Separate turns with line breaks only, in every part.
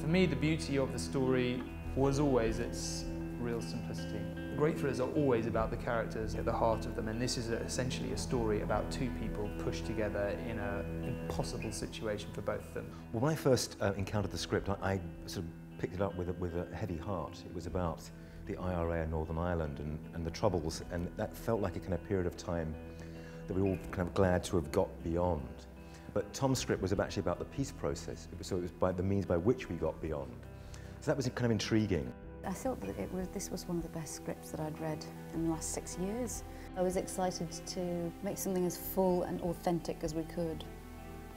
For me, the beauty of the story was always its real simplicity. Great thrillers are always about the characters at the heart of them, and this is essentially a story about two people pushed together in an impossible situation for both of them.
Well, when I first encountered the script, I sort of picked it up with a heavy heart. It was about the IRA in Northern Ireland and the Troubles, and that felt like a kind of period of time that we were all kind of glad to have got beyond. But Tom's script was actually about the peace process, so it was by the means by which we got beyond. So that was kind of intriguing.
I thought that this was one of the best scripts that I'd read in the last 6 years. I was excited to make something as full and authentic as we could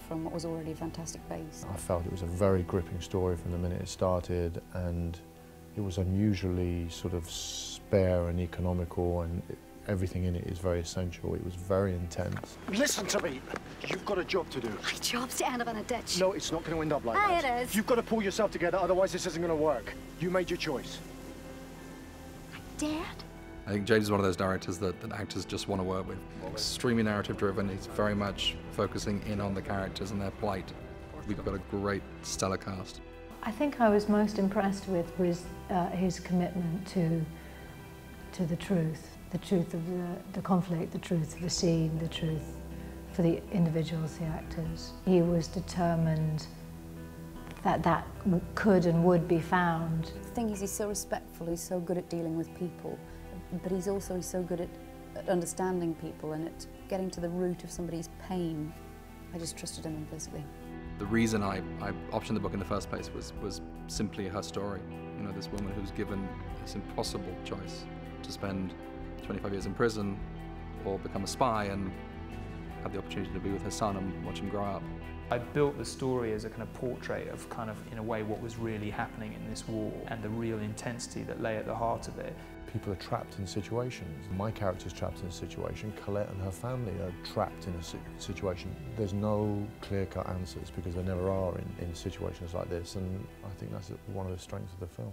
from what was already a fantastic base.
I felt it was a very gripping story from the minute it started, and it was unusually sort of spare and economical, and everything in it is very essential. It was very intense.
Listen to me. You've got a job to do.
My job's to end up in a ditch.
No, it's not going to end up like that.
It is.
You've got to pull yourself together, otherwise this isn't going to work. You made your choice.
Dad?
I think James is one of those directors that actors just want to work with. Extremely narrative driven. He's very much focusing in on the characters and their plight. We've got a great stellar cast.
I think I was most impressed with his commitment to the truth of the conflict, the truth of the scene, the truth for the individuals, the actors. He was determined that could and would be found.
The thing is, he's so respectful, he's so good at dealing with people, but he's so good at understanding people and at getting to the root of somebody's pain. I just trusted him implicitly.
The reason I optioned the book in the first place was simply her story. You know, this woman who's given this impossible choice to spend 25 years in prison or become a spy and have the opportunity to be with her son and watch him grow up.
I built the story as a kind of portrait of kind of, in a way, what was really happening in this war and the real intensity that lay at the heart of it.
People are trapped in situations. My character's trapped in a situation. Collette and her family are trapped in a situation. There's no clear-cut answers because there never are in situations like this, and I think that's one of the strengths of the film.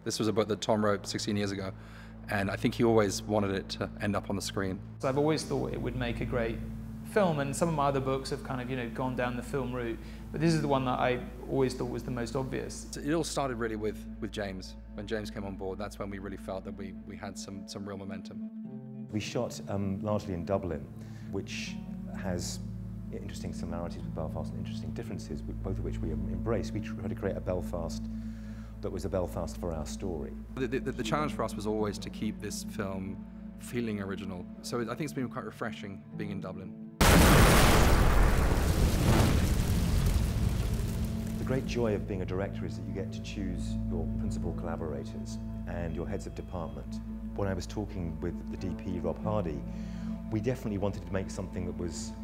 This was a book that Tom wrote 16 years ago, and I think he always wanted it to end up on the screen.
So I've always thought it would make a great film, and some of my other books have kind of, you know, gone down the film route, but this is the one that I always thought was the most obvious.
It all started really with James. When James came on board, that's when we really felt that we had some real momentum.
We shot largely in Dublin, which has interesting similarities with Belfast and interesting differences, both of which we embrace. We tried to create a Belfast that was a Belfast for our story.
The challenge for us was always to keep this film feeling original. So I think it's been quite refreshing being in Dublin.
The great joy of being a director is that you get to choose your principal collaborators and your heads of department. When I was talking with the DP, Rob Hardy, we definitely wanted to make something that was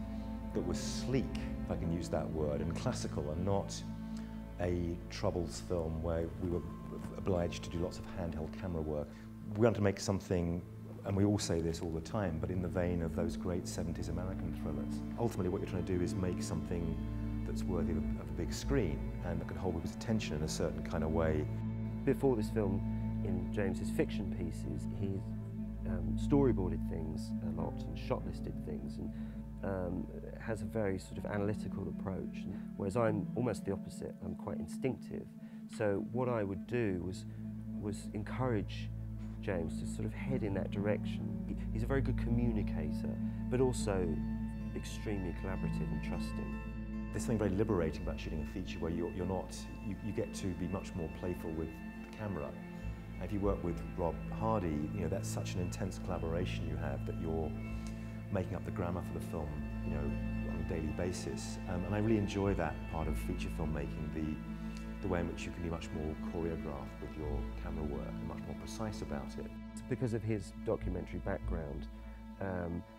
sleek, if I can use that word, and classical, and not a Troubles film where we were obliged to do lots of handheld camera work. We wanted to make something, and we all say this all the time, but in the vein of those great 70s American thrillers. Ultimately, what you're trying to do is make something that's worthy of a big screen and that can hold people's attention in a certain kind of way.
Before this film, in James's fiction pieces, he storyboarded things a lot and shot-listed things, and has a very sort of analytical approach, whereas I'm almost the opposite. I'm quite instinctive. So what I would do was encourage James to sort of head in that direction. He's a very good communicator, but also extremely collaborative and trusting.
There's something very liberating about shooting a feature where you get to be much more playful with the camera. And if you work with Rob Hardy, you know, that's such an intense collaboration you have that you're making up the grammar for the film, you know, on a daily basis. And I really enjoy that part of feature filmmaking, the way in which you can be much more choreographed with your camera work and much more precise about it.
Because of his documentary background,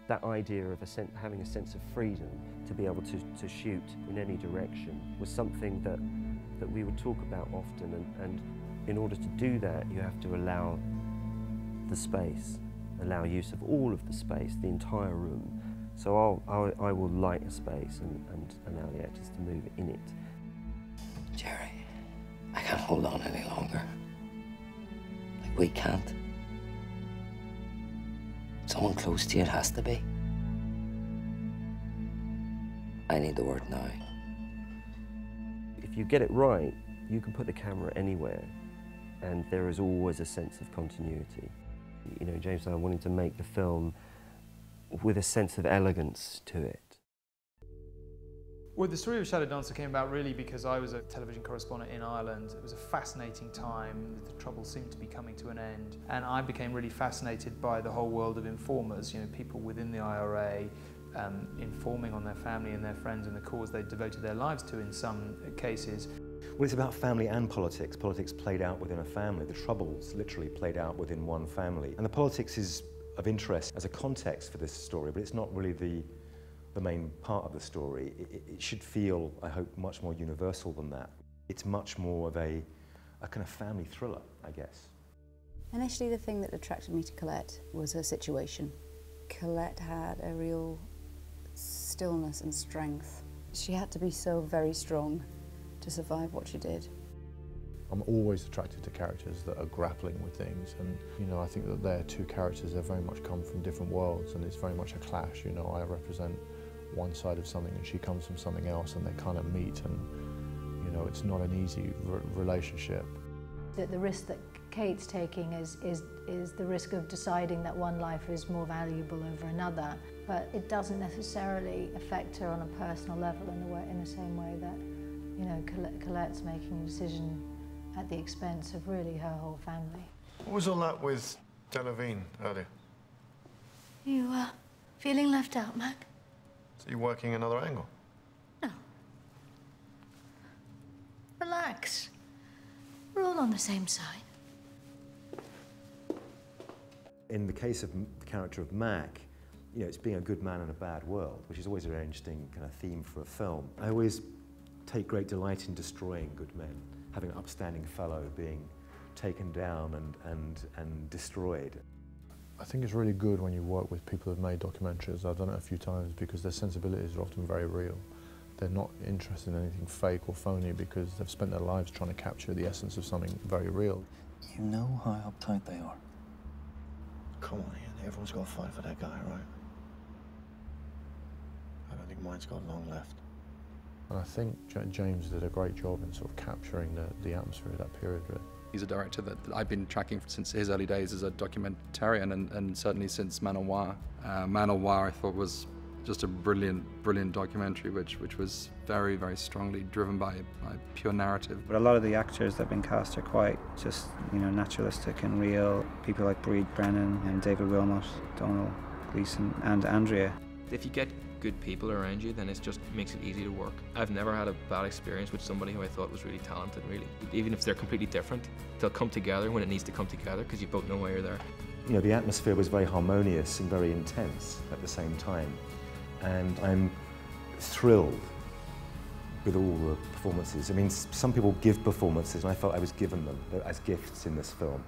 that idea of having a sense of freedom to be able to shoot in any direction was something that we would talk about often, and in order to do that you have to allow the space, allow use of all of the space, the entire room. So I will light a space and allow the actors to move in it.
Jerry, I can't hold on any longer. Like, we can't. Someone close to you it has to be. I need the word now.
If you get it right, you can put the camera anywhere and there is always a sense of continuity. You know, James and I wanted to make the film with a sense of elegance to it.
Well, the story of Shadow Dancer came about really because I was a television correspondent in Ireland. It was a fascinating time. The troubles seemed to be coming to an end. And I became really fascinated by the whole world of informers, you know, people within the IRA, informing on their family and their friends and the cause they devoted their lives to in some cases.
Well, it's about family and politics. Politics played out within a family. The Troubles literally played out within one family. And the politics is of interest as a context for this story, but it's not really the main part of the story. It should feel, I hope, much more universal than that. It's much more of a kind of family thriller, I guess.
Initially, the thing that attracted me to Collette was her situation. Collette had a real stillness and strength. She had to be so very strong to survive what she did.
I'm always attracted to characters that are grappling with things, and you know, I think that they're two characters that very much come from different worlds, and it's very much a clash. You know, I represent one side of something and she comes from something else, and they kind of meet, and you know, it's not an easy relationship.
The risk that Kate's taking is the risk of deciding that one life is more valuable over another, but it doesn't necessarily affect her on a personal level in the same way that, you know, Colette's making a decision at the expense of really her whole family.
What was all that with Delavine earlier?
You feeling left out, Mac?
So you're working another angle?
No. Relax. We're all on the same side.
In the case of the character of Mac, you know, it's being a good man in a bad world, which is always a very interesting kind of theme for a film. I always take great delight in destroying good men, having an upstanding fellow being taken down and destroyed.
I think it's really good when you work with people who've made documentaries. I've done it a few times because their sensibilities are often very real. They're not interested in anything fake or phony because they've spent their lives trying to capture the essence of something very real.
You know how uptight they are.
Come on, Ian. Everyone's got to fight for that guy, right? I don't think mine's got long left.
And I think James did a great job in sort of capturing the atmosphere of that period, really.
He's a director that I've been tracking since his early days as a documentarian, and certainly since Man on Wire. Man on Wire I thought was just a brilliant documentary which was very, very strongly driven by pure narrative.
But a lot of the actors that have been cast are quite just, you know, naturalistic and real. People like Breed Brennan and David Wilmot, Donald Gleeson and Andrea.
If you get good people around you, then it just makes it easy to work. I've never had a bad experience with somebody who I thought was really talented, really. Even if they're completely different, they'll come together when it needs to come together because you both know why you're there.
You know, the atmosphere was very harmonious and very intense at the same time. And I'm thrilled with all the performances. I mean, some people give performances, and I felt I was given them as gifts in this film.